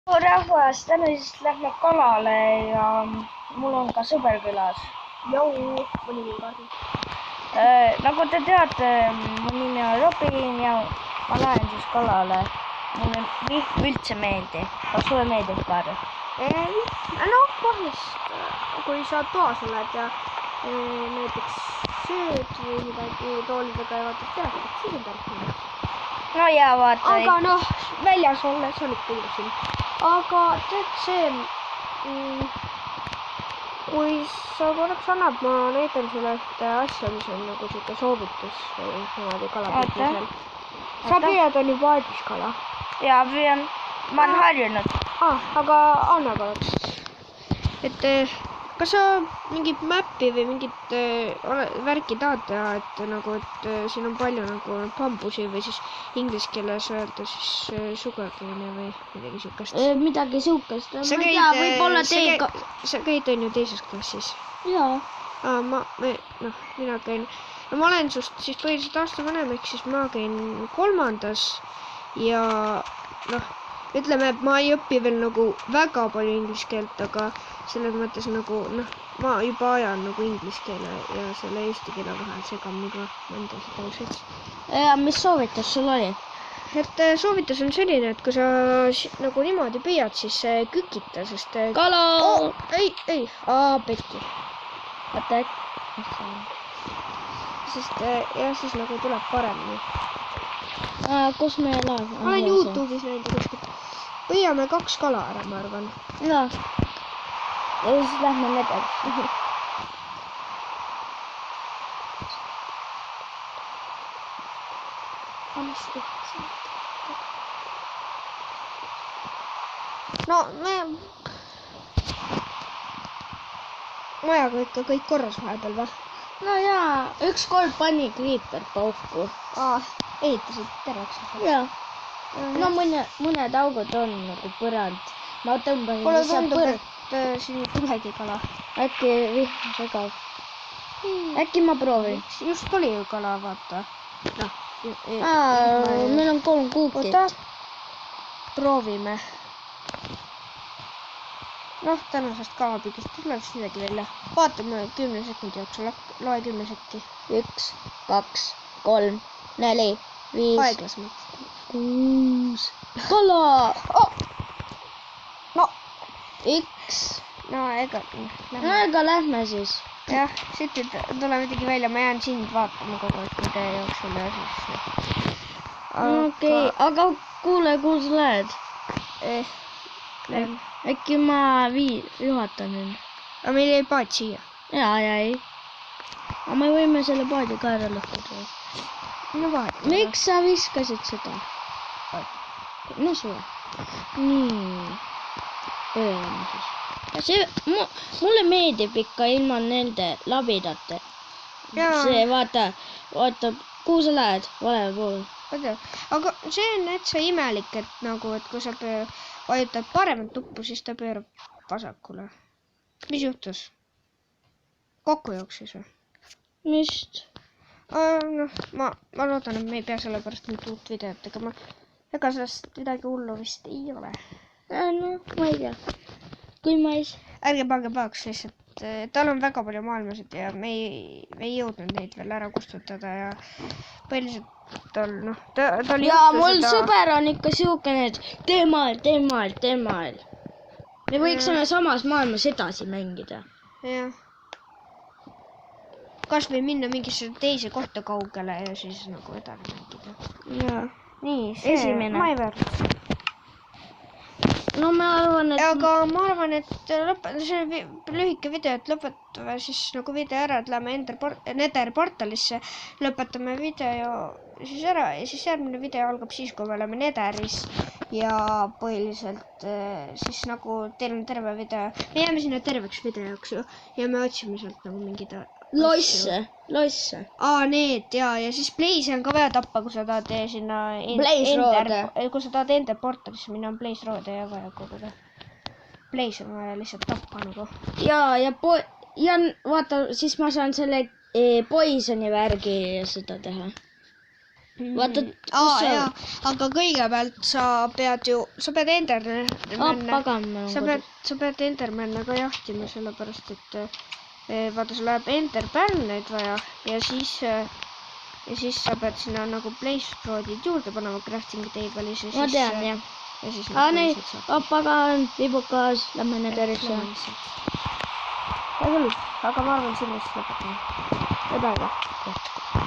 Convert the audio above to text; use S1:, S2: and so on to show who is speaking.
S1: rahvas, täna siis lähme kalale ja mul on ka sõber külas.
S2: Jou, mõni kaardi.
S1: Nagu te teate, mu nimi on Robin ja ma lähen siis kalale. Mulle vihm üldse meeldib. Kas sulle meeldib Kaarel?
S2: Noh, vahest, kui sa toas oled ja näiteks sööd või midagi toolidega ja vaatad teatud, siis on päris hea.
S1: No jaa, vaata.
S2: Aga noh, väljas olles on ikka ilus siin. Aga tead see, kui sa korraks annad, ma näitan sulle ühte asja, mis on nagu siuke soovitus või niimoodi kalapüüdmisel. Sa püüad on juba aediskala.
S1: Jaa, püüan. Ma olen harjunud.
S2: Aga anna korraks. Et kas sa mingit mäppi või mingit värki tahad teha, et nagu, et siin on palju nagu bambusi või siis inglise keeles öelda siis sugarcane või midagi siukest.
S1: Midagi siukest.
S2: Sa käid on ju teises klassis?
S1: Jaa.
S2: Mina käin, ma olen sust siis põhiliselt aasta vanem, ehk siis ma käin 3. ja noh, ütleme, et ma ei õpi veel nagu väga palju inglise keelt, aga selles mõttes nagu noh, ma juba ajan nagu inglise keele ja selle eesti keele vahel segamini ka mõndasid ausalt.
S1: Ja mis soovitus sul oli?
S2: Et soovitus on selline, et kui sa nagu niimoodi püüad, siis kükita, sest
S1: Kala!
S2: Ei, pekki.
S1: Vaata äkki.
S2: Sest jah, siis nagu tuleb paremini.
S1: Kus me elame?
S2: Ma olen YouTube'is näinud kuskilt. Püüame 2 kala ära, ma arvan.
S1: Jaa. Ja siis lähme medel.
S2: No, majaga ikka kõik korras vahepeal või?
S1: No jaa, ükskord pani kriiper pauku.
S2: Ehitasid terveks?
S1: Jaa. No mõned augud on nagu põrand. Ma tõmbasin
S2: Mulle tundub, et siin ei tulegi kala.
S1: Äkki vihm segab. Äkki ma proovin.
S2: Just oli ju kala, vaata.
S1: Meil on 3 kuukit.
S2: Oota, proovime. Noh, tänasest kalapüügist tuleb siis midagi välja. Vaatame 10 sekundi jooksul, loe 10 sekki.
S1: 1, 2, 3, 4, 5,
S2: Aeglasemalt.
S1: 6. Kala!
S2: No,
S1: X.
S2: no ega
S1: lähme siis.
S2: jah, siit ei tule midagi välja, ma jään sind vaatama kogu aeg video jooksul ja siis.
S1: Okei, aga kuule, kuhu sa lähed? Äkki ma juhatan nüüd?
S2: Aga meil jäi paat siia.
S1: Jaa, ei. Aga me võime selle paadi ka ära lõhkuda.
S2: No vahet.
S1: Miks sa viskasid seda? No suve. Nii. Pöörame siis. Mulle meeldib ikka ilma nende labidate. See, vaata, kuhu sa lähed? Vale pool.
S2: Aga see on täitsa imelik, et nagu, et kui sa vajutad paremat nuppu, siis ta pöörab vasakule. Mis juhtus? Kokku jooksis või?
S1: Vist.
S2: Noh, ma loodan, et me ei pea selle pärast nüüd uut videot, ega sellest midagi hullu vist ei ole.
S1: No, ma ei tea. Kui ma ei...
S2: Ärge pange pahaks lihtsalt, tal on väga palju maailmasid ja me ei jõudnud neid veel ära kustutada ja põhiliselt tal
S1: Jaa, mul sõber on ikka siukene, et tee maal. Me võiksime samas maailmas edasi mängida.
S2: Jah. Kas või minna mingisse teise kohta kaugele ja siis nagu edasi mängida.
S1: Jaa.
S2: Nii, see
S1: Esimene.
S2: ma ei väärtus.
S1: No ma arvan, et...
S2: Aga ma arvan, et see on lühike video, et lõpetame siis nagu video ära, et lähme Nether portalisse, lõpetame video siis ära ja siis järgmine video algab siis, kui me oleme Netheris ja põhiliselt siis nagu teil on terve video, me jääme sinna terveks videoks ju ja me otsime sealt nagu mingid
S1: Loisse.
S2: Need ja siis Blaze on ka vaja tappa, kui sa tahad sinna kui sa tahad Ender portalisse minna, on Blaze Road ja vaja koguda. Blaze on vaja lihtsalt tappa nagu.
S1: Ja vaata, siis ma saan selle poisoni värgi seda teha. Vaata,
S2: aa jaa, aga kõigepealt sa pead
S1: pagan,
S2: sa pead Enderman'e ka jahtima, sellepärast et vaata, sul läheb Enderperleid vaja ja siis sa pead sinna nagu Blaze-roodid juurde panema crafting table'is ja siis
S1: ma tean, jah.
S2: ja siis
S1: Nei, pagan, vibukas, lähme nederisse.
S2: hea küll, aga ma arvan, sellest lõpetame.
S1: Seda ka.